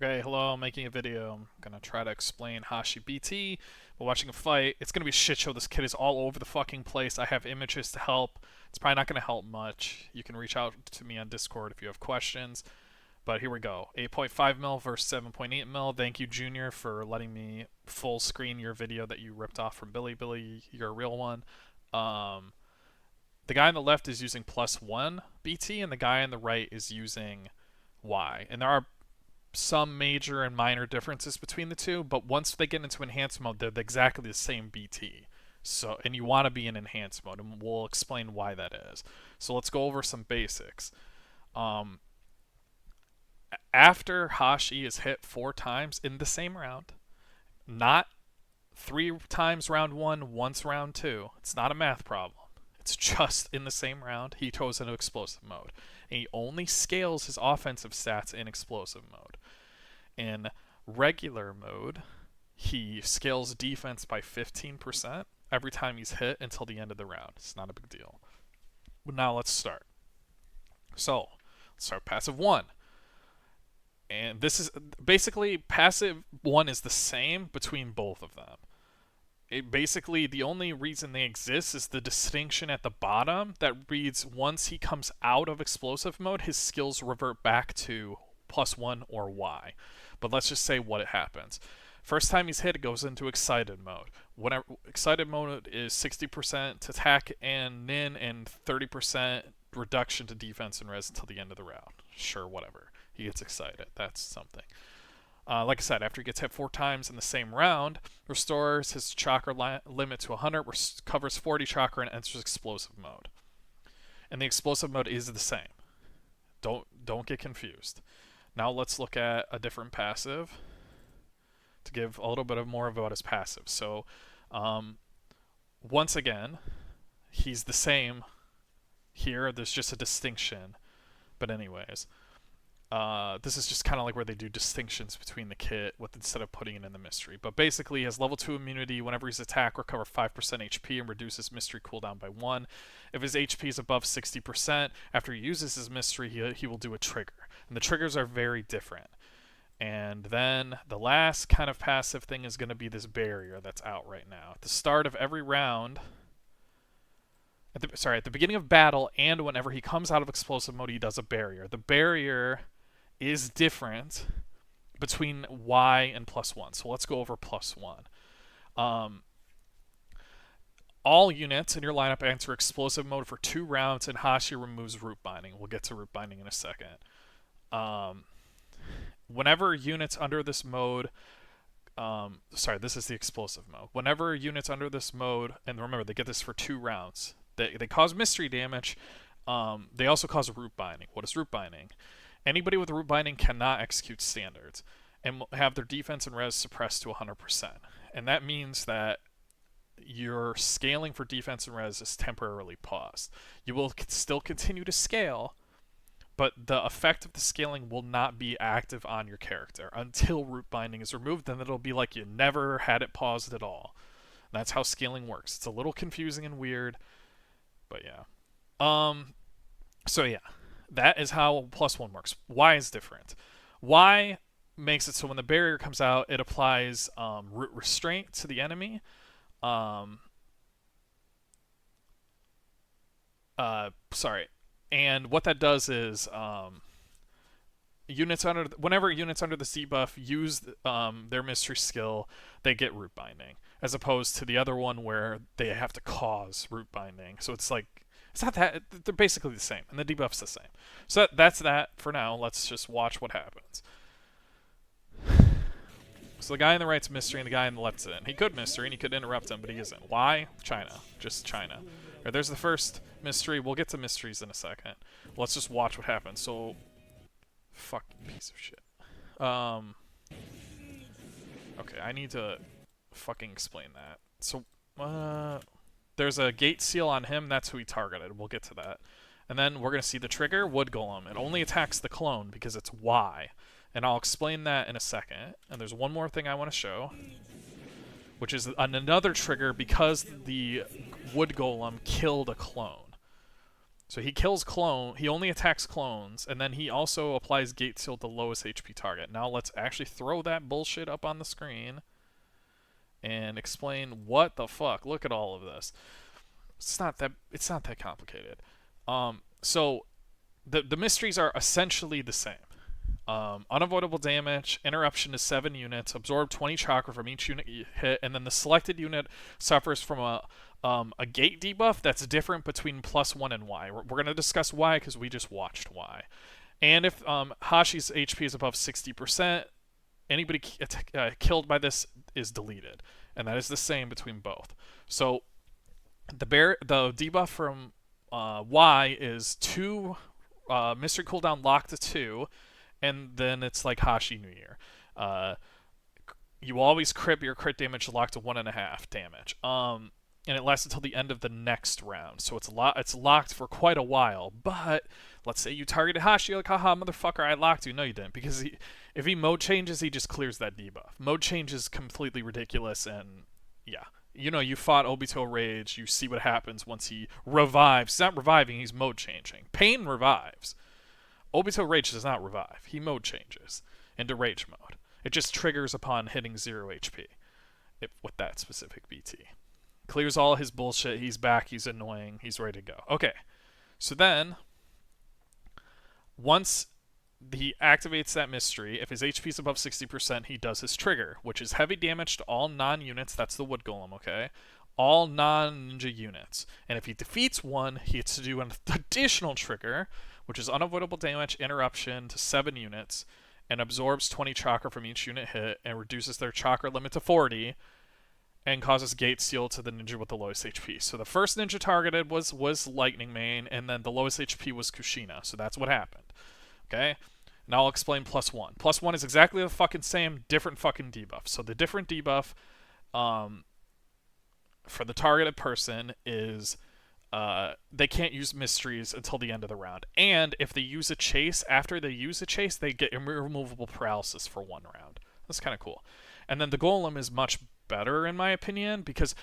Okay, hello, I'm making a video. I'm gonna try to explain Hashi BT. We're watching a fight. It's gonna be a shit show. This kid is all over the fucking place. I have images to help. It's probably not gonna help much. You can reach out to me on Discord if you have questions. But here we go. 8.5 mil versus 7.8 mil. Thank you, Junior, for letting me full screen your video that you ripped off from Billy. Billy, you're a real one. Um, the guy on the left is using +1 BT, and the guy on the right is using Y. And there are some major and minor differences between the two, but once they get into enhanced mode, they're exactly the same BT. So, and you want to be in enhanced mode, and we'll explain why that is. So let's go over some basics. Um, After Hashi is hit 4 times in the same round, not 3 times round 1, once round 2. It's not a math problem. It's just in the same round, he goes into explosive mode. And he only scales his offensive stats in explosive mode. In regular mode, he scales defense by 15% every time he's hit until the end of the round. It's not a big deal. But now let's start. So, let's start passive 1. And this is basically passive 1 is the same between both of them. Basically, the only reason they exist is the distinction at the bottom that reads once he comes out of explosive mode, his skills revert back to +1 or Y. But let's just say what it happens. First time he's hit, it goes into excited mode. Whenever excited mode is 60% attack and nin and 30% reduction to defense and res until the end of the round. Sure, whatever. He gets excited. That's something. Like I said, after he gets hit 4 times in the same round, restores his chakra limit to 100, covers 40 chakra, and enters explosive mode. And the explosive mode is the same. Don't get confused. Now let's look at a different passive to give a little bit of more about his passive. So, once again, he's the same here. There's just a distinction. But anyways, this is just kind of like where they do distinctions between the kit instead of putting it in the mystery. But basically, he has level 2 immunity. Whenever he's attacked, recover 5% HP and reduces mystery cooldown by 1. If his HP is above 60%, after he uses his mystery, he will do a trigger. And the triggers are very different. And then the last kind of passive thing is going to be this barrier that's out right now. At the start of every round, at the beginning of battle and whenever he comes out of explosive mode, he does a barrier. The barrier is different between Y and +1. So let's go over +1. All units in your lineup enter explosive mode for 2 rounds, and Hashi removes root binding. We'll get to root binding in a second. Whenever units under this mode, this is the explosive mode. Whenever units under this mode, and remember they get this for 2 rounds, they cause mystery damage. They also cause root binding. What is root binding? Anybody with root binding cannot execute standards and have their defense and res suppressed to 100%. And that means that your scaling for defense and res is temporarily paused. You will still continue to scale, but the effect of the scaling will not be active on your character until root binding is removed. Then it'll be like you never had it paused at all. That's how scaling works. It's a little confusing and weird, but yeah. So yeah, that is how +1 works. Y is different. Y makes it so when the barrier comes out, it applies root restraint to the enemy. And what that does is whenever units under the C buff use their mystery skill, they get root binding, as opposed to the other one where they have to cause root binding. So it's like it's not that they're basically the same, and the debuff's the same. So that's that for now. Let's just watch what happens. So the guy on the right's mystery, and the guy on the left's in. He could mystery, and he could interrupt him, but he isn't. Why? China. Just China. Right, there's the first mystery. We'll get to mysteries in a second. Let's just watch what happens. So, fucking piece of shit. Okay, I need to fucking explain that. So, there's a gate seal on him. That's who he targeted. We'll get to that. And then we're going to see the trigger, Wood Golem. It only attacks the clone because it's Y. And I'll explain that in a second. And there's one more thing I want to show, which is another trigger because the Wood Golem killed a clone. So he kills clone. He only attacks clones, and then he also applies Gate Seal to the lowest HP target. Now let's actually throw that bullshit up on the screen and explain what the fuck. Look at all of this. It's not that complicated. So the mysteries are essentially the same. Unavoidable damage, interruption is 7 units, absorb 20 chakra from each unit you hit, and then the selected unit suffers from a gate debuff that's different between +1 and Y. We're going to discuss Y because we just watched Y. And if Hashi's HP is above 60%, anybody killed by this is deleted. And that is the same between both. So the debuff from Y is 2 mystery cooldown locked to 2, and then it's like Hashi New Year. You always crit, your crit damage locked to 1.5 damage. And it lasts until the end of the next round. So it's locked for quite a while. But let's say you targeted Hashi, like, haha, motherfucker, I locked you. No, you didn't, because if he mode changes, he just clears that debuff. Mode change is completely ridiculous, and yeah. You fought Obito Rage, you see what happens once he revives. He's not reviving, he's mode changing. Pain revives. Obito Rage does not revive. He mode changes into Rage mode. It just triggers upon hitting 0 HP with that specific BT. Clears all his bullshit, he's back, he's annoying, he's ready to go. Okay, so then, once he activates that mystery, if his HP is above 60%, he does his trigger, which is heavy damage to all non-units. That's the Wood Golem, okay? All non-ninja units. And if he defeats one, he gets to do an additional trigger, which is unavoidable damage interruption to 7 units, and absorbs 20 chakra from each unit hit, and reduces their chakra limit to 40, and causes Gate Seal to the ninja with the lowest HP. So the first ninja targeted was Lightning Mane, and then the lowest HP was Kushina. So that's what happened. Okay? Now I'll explain +1. +1 is exactly the fucking same, different fucking debuff. So the different debuff for the targeted person is they can't use mysteries until the end of the round. And if they use a chase, after they use a chase, they get irremovable paralysis for 1 round. That's kind of cool. And then the Golem is much better, in my opinion, because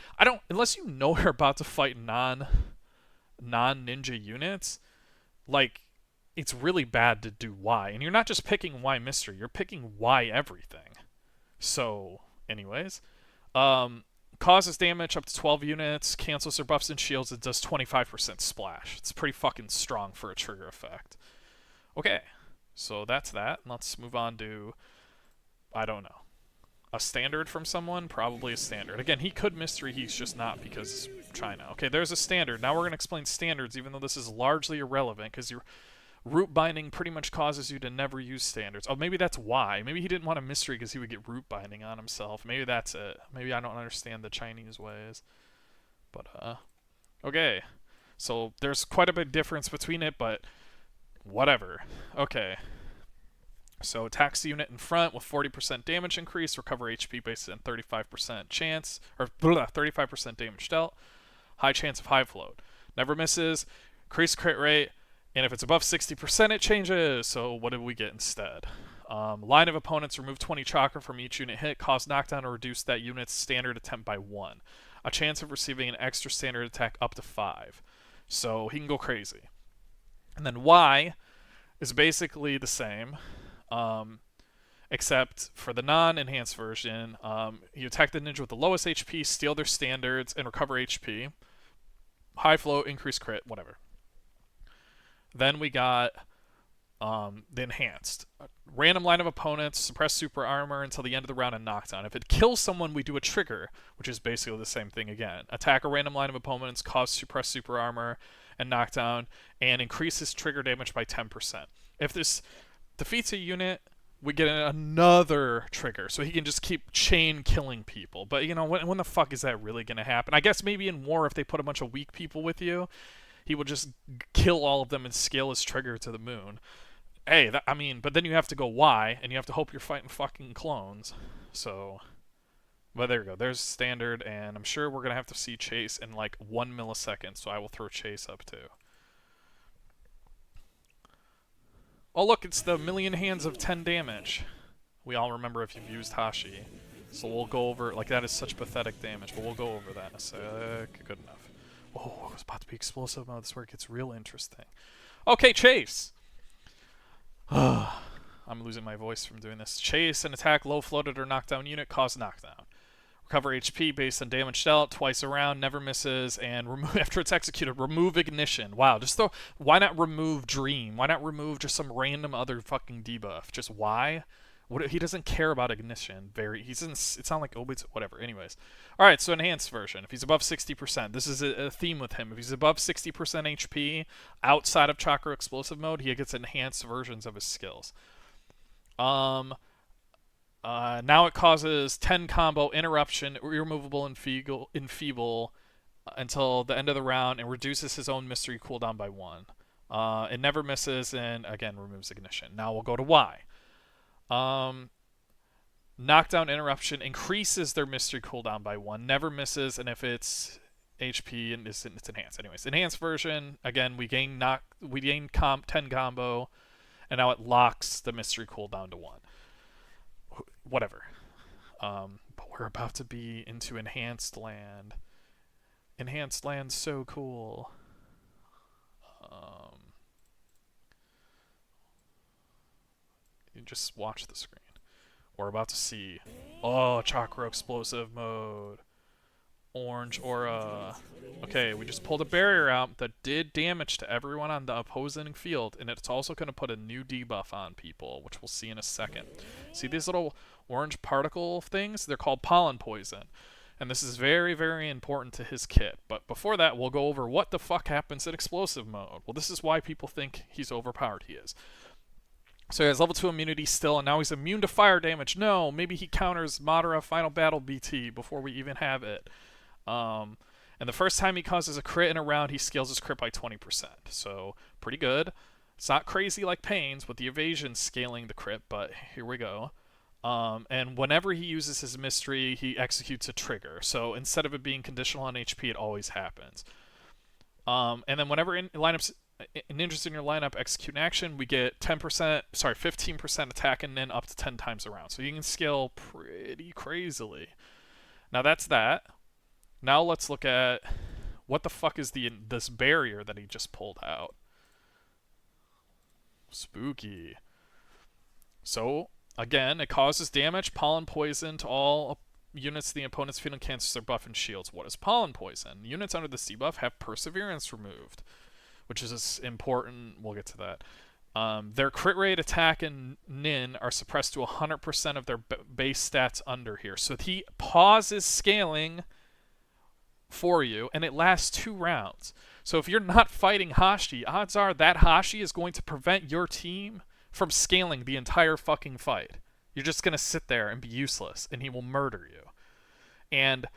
unless you know you're about to fight non-ninja units, like, it's really bad to do Y. And you're not just picking Y mystery, you're picking Y everything. So, anyways. Causes damage up to 12 units, cancels their buffs and shields, it does 25% splash. It's pretty fucking strong for a trigger effect. Okay, so that's that. Let's move on to, I don't know, a standard from someone? Probably a standard. Again, he could mystery, he's just not because China. Okay, there's a standard. Now we're going to explain standards, even though this is largely irrelevant, because your root binding pretty much causes you to never use standards. Oh, maybe that's why. Maybe he didn't want a mystery because he would get root binding on himself. Maybe that's it. Maybe I don't understand the Chinese ways. But, okay. So there's quite a big difference between it, but whatever. Okay. So attacks the unit in front with 40% damage increase, recover HP based on 35% chance, or 35% damage dealt, high chance of high float. Never misses, increase crit rate, and if it's above 60%, it changes. So what did we get instead? Line of opponents remove 20 chakra from each unit hit, cause knockdown or reduce that unit's standard attempt by 1. A chance of receiving an extra standard attack up to 5. So he can go crazy. And then Y is basically the same, except for the non-enhanced version. You attack the ninja with the lowest HP, steal their standards, and recover HP. High flow, increase crit, whatever. Then we got the enhanced. Random line of opponents, suppress super armor until the end of the round and knockdown. If it kills someone, we do a trigger, which is basically the same thing again. Attack a random line of opponents, cause suppress super armor and knockdown, and increases trigger damage by 10%. If this defeats a unit, we get another trigger, so he can just keep chain killing people. But, when the fuck is that really going to happen? I guess maybe in war, if they put a bunch of weak people with you, he would just kill all of them and scale his trigger to the moon. Hey, but then you have to go Y, and you have to hope you're fighting fucking clones. So, but there you go. There's standard, and I'm sure we're going to have to see Chase in like 1 millisecond, so I will throw Chase up too. Oh look, it's the million hands of 10 damage. We all remember if you've used Hashi. So we'll go over, like, that is such pathetic damage, but we'll go over that in a sec. Good enough. Oh, it was about to be explosive mode. This is where it gets real interesting. Okay, Chase. I'm losing my voice from doing this. Chase and attack low floated or knockdown unit, cause knockdown. Recover HP based on damage dealt twice around, never misses, and remove after it's executed. Remove ignition. Wow, just throw. Why not remove dream? Why not remove just some random other fucking debuff? Just why? What he doesn't care about ignition. It's not like Obits. Whatever. Anyways, all right. So enhanced version. If he's above 60%, this is a theme with him. If he's above 60% HP outside of Chakra Explosive mode, he gets enhanced versions of his skills. Now it causes 10 combo, interruption, irremovable, enfeeble until the end of the round, and reduces his own mystery cooldown by 1. It never misses, and again removes ignition. Now we'll go to Y. Knockdown, interruption increases their mystery cooldown by 1, never misses, and if it's HP and it's enhanced. Anyways, enhanced version, again we gain 10 combo, and now it locks the mystery cooldown to 1. Whatever. But we're about to be into enhanced land. Enhanced land's so cool. You just watch the screen. We're about to see. Oh, Chakra Explosive mode. Orange aura. Okay, we just pulled a barrier out that did damage to everyone on the opposing field, and it's also going to put a new debuff on people, which we'll see in a second. See these little orange particle things? They're called pollen poison. And this is very, very important to his kit. But before that, we'll go over what the fuck happens in explosive mode. Well, this is why people think he's overpowered. He is. So he has level 2 immunity still, and now he's immune to fire damage. No, maybe he counters Madara Final Battle BT before we even have it. And the first time he causes a crit in a round, he scales his crit by 20%. So, pretty good. It's not crazy like Pain's with the evasion scaling the crit, but here we go. And whenever he uses his mystery, he executes a trigger. So, instead of it being conditional on HP, it always happens. And then whenever ninjas in your lineup execute an action, we get 15% attack and then up to 10 times around. So you can scale pretty crazily. Now that's that. Now let's look at what the fuck is this barrier that he just pulled out. Spooky. So, again, it causes damage, pollen poison to all units the opponent's field and cancels their buff and shields. What is pollen poison? Units under this debuff have perseverance removed, which is important. We'll get to that. Their crit rate, attack, and nin are suppressed to 100% of their base stats under here. So he pauses scaling for you, and it lasts 2 rounds. So if you're not fighting Hashi, odds are that Hashi is going to prevent your team from scaling the entire fucking fight. You're just going to sit there and be useless, and he will murder you. And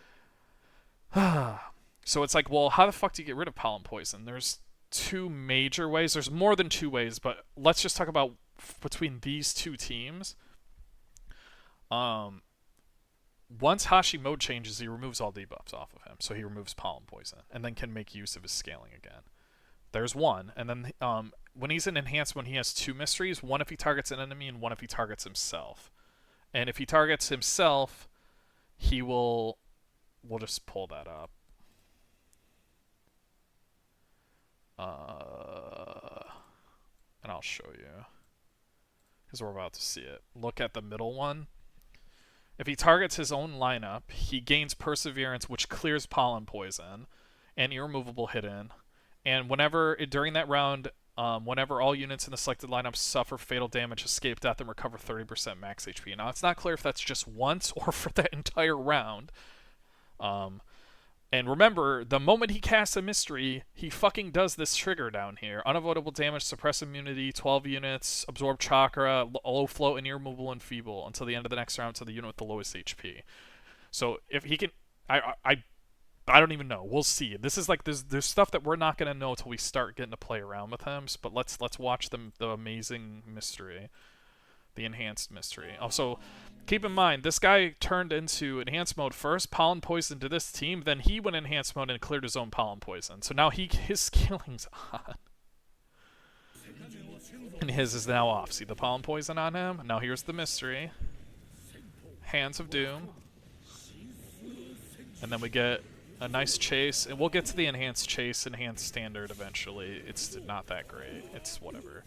so it's like, well, how the fuck do you get rid of pollen poison? There's 2 major ways. There's more than 2 ways, but let's just talk about between these 2 teams. Once Hashi mode changes, he removes all debuffs off of him. So he removes pollen poison and then can make use of his scaling again. There's one. And then when he's in enhanced mode, he has 2 mysteries. One if he targets an enemy and one if he targets himself. And if he targets himself, he will... We'll just pull that up. And I'll show you. Because we're about to see it. Look at the middle one. If he targets his own lineup, he gains Perseverance, which clears Pollen Poison, and Irremovable Hidden. And during that round, whenever all units in the selected lineup suffer fatal damage, escape death, and recover 30% max HP. Now, it's not clear if that's just once or for that entire round. And remember, the moment he casts a mystery, he fucking does this trigger down here. Unavoidable damage, suppress immunity, 12 units, absorb chakra, low float, and irremovable and feeble until the end of the next round to the unit with the lowest HP. So if he can... I don't even know. We'll see. This is like... There's stuff that we're not going to know until we start getting to play around with him. But let's watch the amazing mystery. The enhanced mystery. Also, keep in mind, this guy turned into enhanced mode first, pollen poison to this team, then he went enhanced mode and cleared his own pollen poison. So now his scaling's on. And his is now off. See the pollen poison on him? Now here's the mystery. Hands of Doom. And then we get A nice chase, and we'll get to the enhanced chase, enhanced standard eventually. It's not that great. It's whatever.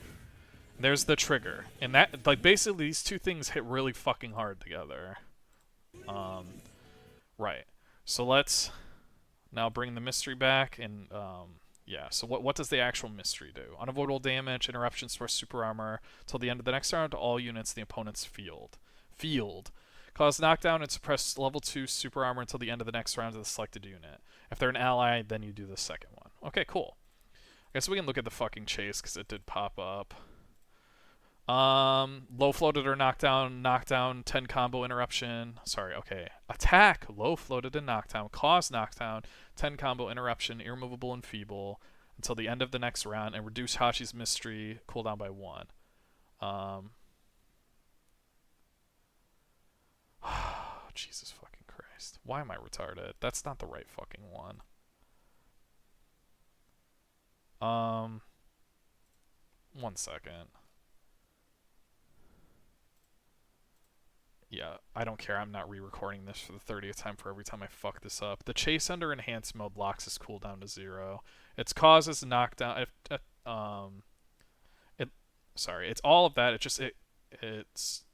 There's the trigger, and that, like, basically these two things hit really fucking hard together. Right. So let's now bring the mystery back, and yeah. So what does the actual mystery do? Unavoidable damage, interruptions to our super armor till the end of the next round to all units in the opponent's field. Cause knockdown and suppress level 2 super armor until the end of the next round of the selected unit. If they're an ally, then you do the second one. Okay, cool. I guess we can look at the fucking chase because it did pop up. Low floated or knockdown, 10 combo interruption. Sorry, okay. Attack, low floated and knockdown, cause knockdown, 10 combo interruption, irremovable and feeble until the end of the next round, and reduce Hashi's mystery cooldown by 1. Jesus fucking Christ. Why am I retarded? That's not the right fucking one. One second. Yeah, I don't care. I'm not re-recording this for the 30th time for every time I fuck this up. The chase under enhanced mode locks his cooldown to 0. Its causes knockdown. Sorry, it's all of that. It's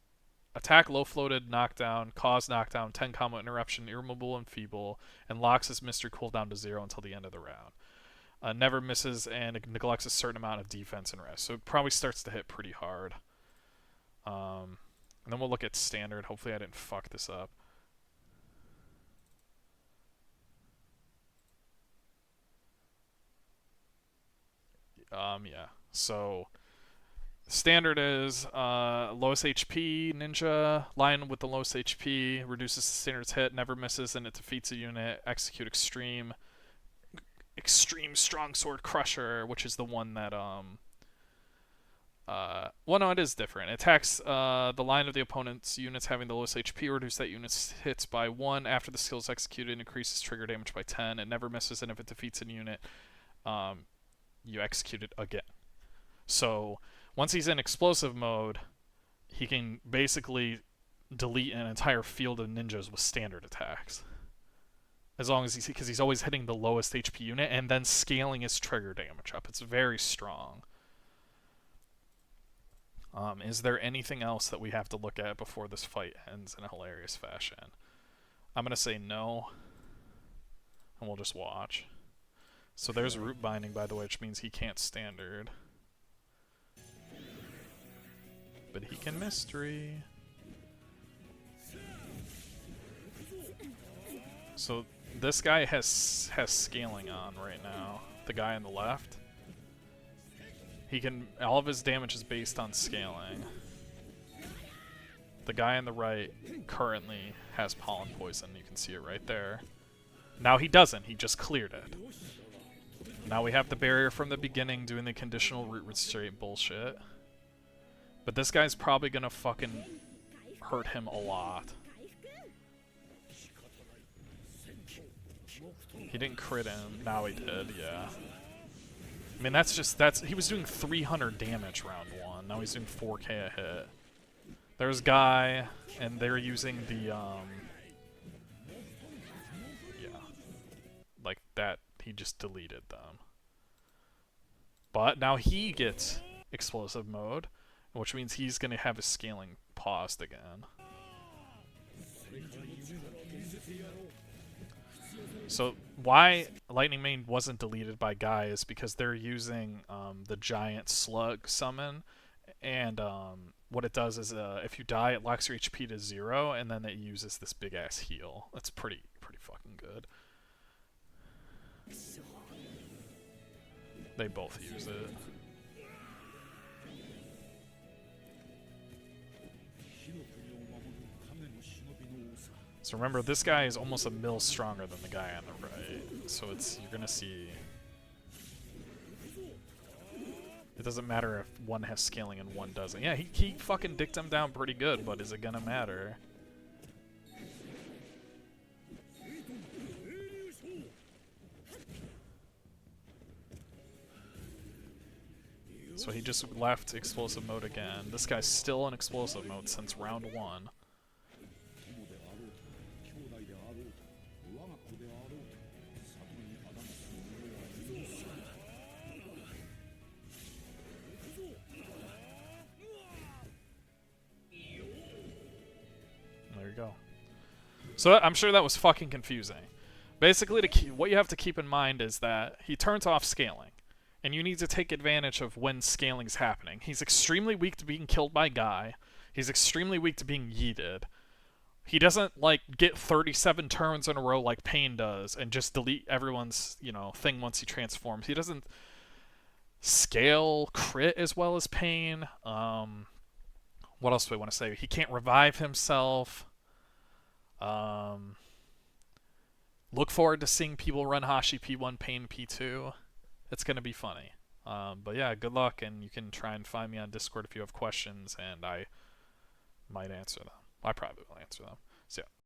attack, low floated, knockdown, cause knockdown, 10 combo interruption, irremovable and feeble, and locks his mystery cooldown to 0 until the end of the round. Never misses and it neglects a certain amount of defense and rest. So it probably starts to hit pretty hard. And then we'll look at standard. Hopefully I didn't fuck this up. Yeah. So standard is lowest HP ninja, line with the lowest HP, reduces the standard's hit, never misses, and it defeats a unit. Execute extreme strong sword crusher, which is the one that well, no, it is different. It attacks the line of the opponent's units having the lowest HP, reduce that unit's hits by 1 after the skill is executed, and increases trigger damage by 10. It never misses, and if it defeats a unit, you execute it again. So once he's in explosive mode, he can basically delete an entire field of ninjas with standard attacks. As long as because he's always hitting the lowest HP unit and then scaling his trigger damage up. It's very strong. Is there anything else that we have to look at before this fight ends in a hilarious fashion? I'm going to say no, and we'll just watch. So there's root binding, by the way, which means he can't standard. But he can mystery. So this guy has scaling on right now. The guy on the left. He can, all of his damage is based on scaling. The guy on the right currently has pollen poison. You can see it right there. Now he doesn't. He just cleared it. Now we have the barrier from the beginning doing the conditional root restraint bullshit. But this guy's probably gonna fucking hurt him a lot. He didn't crit him. Now he did, yeah. I mean, he was doing 300 damage round 1. Now he's doing 4k a hit. There's Guy, and they're using the, yeah. Like that, he just deleted them. But now he gets explosive mode, which means he's going to have his scaling paused again. So why Lightning Mane wasn't deleted by Guy is because they're using the giant slug summon, and what it does is if you die, it locks your HP to 0, and then it uses this big ass heal. That's pretty fucking good. They both use it. So remember, this guy is almost a mil stronger than the guy on the right. So you're gonna see. It doesn't matter if one has scaling and one doesn't. Yeah, he fucking dicked him down pretty good, but is it gonna matter? So he just left explosive mode again. This guy's still in explosive mode since round 1. you go. So I'm sure that was fucking confusing. Basically, what you have to keep in mind is that he turns off scaling, and you need to take advantage of when scaling's happening. He's extremely weak to being killed by Guy. He's extremely weak to being yeeted. He doesn't like get 37 turns in a row like Pain does and just delete everyone's, thing once he transforms. He doesn't scale crit as well as Pain. What else do I want to say? He can't revive himself. Look forward to seeing people run Hashi P1, Pain P2. It's going to be funny. But yeah, good luck, and you can try and find me on Discord if you have questions, and I might answer them. I probably will answer them. So yeah.